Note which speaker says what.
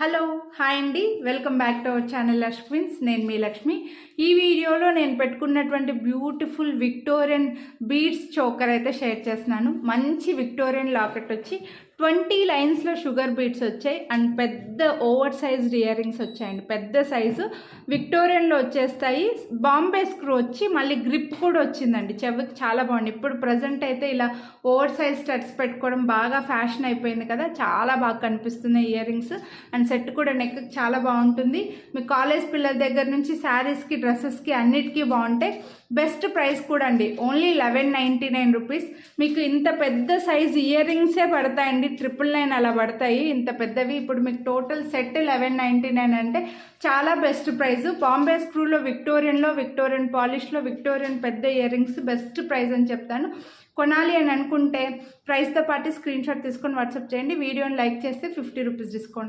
Speaker 1: Hello hi అండి, welcome back to our channel లక్ష్మీన్స్. నేను మీ లక్ష్మి. ఈ వీడియోలో నేను పెట్టుకున్నటువంటి బ్యూటిఫుల్ విక్టోరియన్ బీడ్స్ చోకర్ అయితే షేర్ చేస్తున్నాను. మంచి విక్టోరియన్ లాకెట్ వచ్చి 20 లైన్స్లో షుగర్ బీడ్స్ వచ్చాయి అండ్ పెద్ద ఓవర్ సైజ్డ్ ఇయర్ రింగ్స్ వచ్చాయండి. పెద్ద సైజు విక్టోరియన్లో వచ్చేస్తాయి. బాంబే స్క్రూ వచ్చి మళ్ళీ గ్రిప్ కూడా వచ్చిందండి. చెవికి చాలా బాగుంది. ఇప్పుడు ప్రజెంట్ అయితే ఇలా ఓవర్ సైజ్ స్టడ్స్ పెట్టుకోవడం బాగా ఫ్యాషన్ అయిపోయింది కదా, చాలా బాగా కనిపిస్తున్నాయి ఇయర్ రింగ్స్. అండ్ సెట్ కూడా నెక్ చాలా బాగుంటుంది. మీ కాలేజ్ పిల్లల దగ్గర నుంచి శారీస్కి, డ్రెస్సెస్కి అన్నిటికీ బాగుంటాయి. బెస్ట్ ప్రైస్ కూడా అండి, ఓన్లీ 1199 రూపీస్. మీకు ఇంత పెద్ద సైజ్ ఇయర్ రింగ్సే పడతాయండి, 999 అలా పడతాయి ఇంత పెద్దవి. ఇప్పుడు మీకు టోటల్ సెట్ 1199 అంటే చాలా బెస్ట్ ప్రైస్. బాంబే స్క్రూలో, విక్టోరియన్ పాలిష్లో, విక్టోరియన్ పెద్ద ఇయర్ రింగ్స్ బెస్ట్ ప్రైస్ అని చెప్తాను. కొనాలి అని అనుకుంటే ప్రైస్తో పాటు స్క్రీన్ షాట్ తీసుకొని వాట్సాప్ చేయండి. వీడియోని లైక్ చేస్తే 50 రూపీస్ డిస్కౌంట్.